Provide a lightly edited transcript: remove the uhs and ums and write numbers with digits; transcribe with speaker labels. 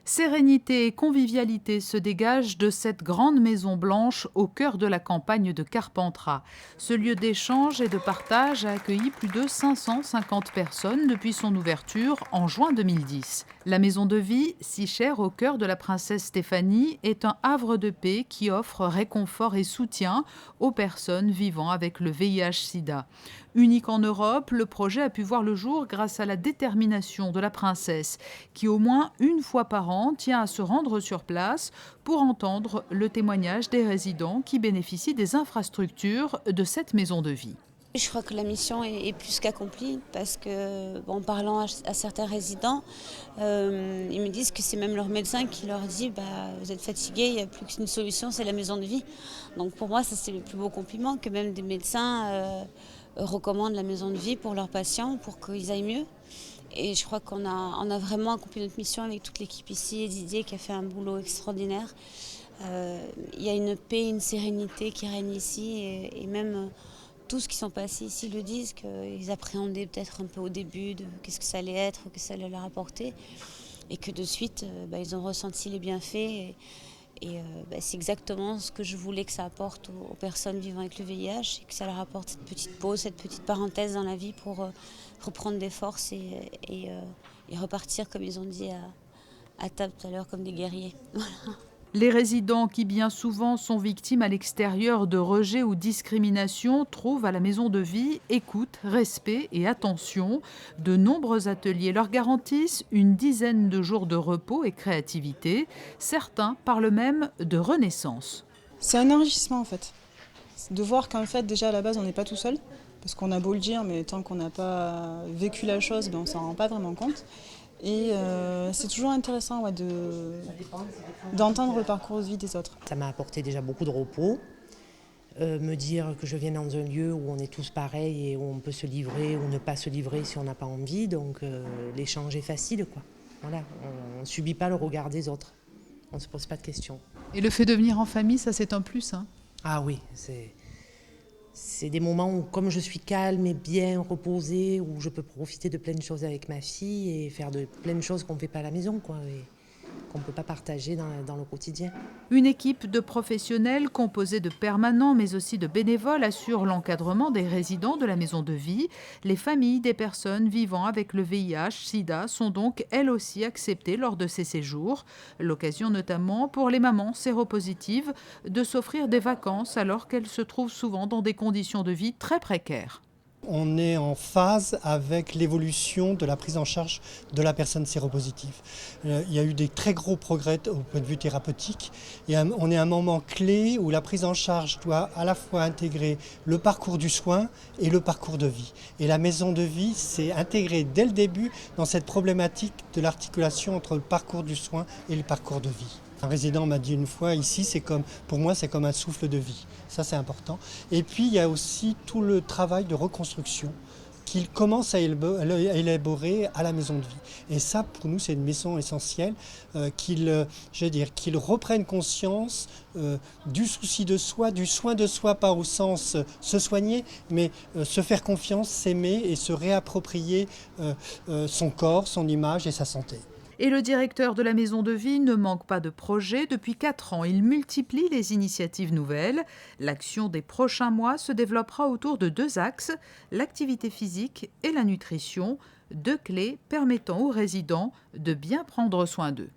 Speaker 1: Sérénité et convivialité se dégagent de cette grande maison blanche au cœur de la campagne de Carpentras. Ce lieu d'échange et de partage a accueilli plus de 550 personnes depuis son ouverture en juin 2010. La maison de vie, si chère au cœur de la princesse Stéphanie, est un havre de paix qui offre réconfort et soutien aux personnes vivant avec le VIH-Sida. Unique en Europe, le projet a pu voir le jour grâce à la détermination de la princesse, qui au moins une fois par an tient à se rendre sur place pour entendre le témoignage des résidents qui bénéficient des infrastructures de cette maison de vie.
Speaker 2: Je crois que la mission est plus qu'accomplie parce que, en parlant à certains résidents, ils me disent que c'est même leur médecin qui leur dit vous êtes fatigués, il n'y a plus qu'une solution, c'est la maison de vie. Donc pour moi, ça c'est le plus beau compliment, que même des médecins recommandent la maison de vie pour leurs patients, pour qu'ils aillent mieux. Et je crois qu'on a vraiment accompli notre mission avec toute l'équipe ici et Didier qui a fait un boulot extraordinaire. Il y a une paix, une sérénité qui règne ici et même tous qui sont passés ici le disent qu'ils appréhendaient peut-être un peu au début de qu'est-ce que ça allait être, que ça allait leur apporter et que de suite ils ont ressenti les bienfaits et c'est exactement ce que je voulais que ça apporte aux personnes vivant avec le VIH et que ça leur apporte cette petite pause, cette petite parenthèse dans la vie pour reprendre des forces et repartir, comme ils ont dit à table tout à l'heure, comme des guerriers. Voilà.
Speaker 1: Les résidents qui bien souvent sont victimes à l'extérieur de rejet ou discrimination trouvent à la maison de vie écoute, respect et attention. De nombreux ateliers leur garantissent une dizaine de jours de repos et créativité. Certains parlent même de renaissance.
Speaker 3: C'est un enrichissement en fait. De voir qu'en fait déjà à la base on n'est pas tout seul. Parce qu'on a beau le dire, mais tant qu'on n'a pas vécu la chose, on ne s'en rend pas vraiment compte. Et c'est toujours intéressant d'entendre le parcours de vie des autres.
Speaker 4: Ça m'a apporté déjà beaucoup de repos. Me dire que je viens dans un lieu où on est tous pareils et où on peut se livrer ou ne pas se livrer si on n'a pas envie. Donc l'échange est facile, quoi. Voilà, on ne subit pas le regard des autres. On ne se pose pas de questions.
Speaker 1: Et le fait de venir en famille, ça c'est un plus, hein ?
Speaker 4: Ah oui, c'est des moments où, comme je suis calme et bien reposée, où je peux profiter de plein de choses avec ma fille et faire de plein de choses qu'on ne fait pas à la maison, quoi, et qu'on ne peut pas partager dans le quotidien.
Speaker 1: Une équipe de professionnels composée de permanents mais aussi de bénévoles assure l'encadrement des résidents de la maison de vie. Les familles des personnes vivant avec le VIH-Sida sont donc elles aussi acceptées lors de ces séjours. L'occasion notamment pour les mamans séropositives de s'offrir des vacances alors qu'elles se trouvent souvent dans des conditions de vie très précaires.
Speaker 5: On est en phase avec l'évolution de la prise en charge de la personne séropositive. Il y a eu des très gros progrès au point de vue thérapeutique et on est à un moment clé où la prise en charge doit à la fois intégrer le parcours du soin et le parcours de vie. Et la maison de vie s'est intégrée dès le début dans cette problématique de l'articulation entre le parcours du soin et le parcours de vie. Un résident m'a dit une fois, ici, pour moi, c'est comme un souffle de vie. Ça, c'est important. Et puis, il y a aussi tout le travail de reconstruction qu'il commence à élaborer à la maison de vie. Et ça, pour nous, c'est une maison essentielle, qu'ils reprennent conscience du souci de soi, du soin de soi, pas au sens se soigner, mais se faire confiance, s'aimer et se réapproprier son corps, son image et sa santé.
Speaker 1: Et le directeur de la maison de vie ne manque pas de projets. Depuis 4 ans, il multiplie les initiatives nouvelles. L'action des prochains mois se développera autour de 2 axes, l'activité physique et la nutrition, 2 clés permettant aux résidents de bien prendre soin d'eux.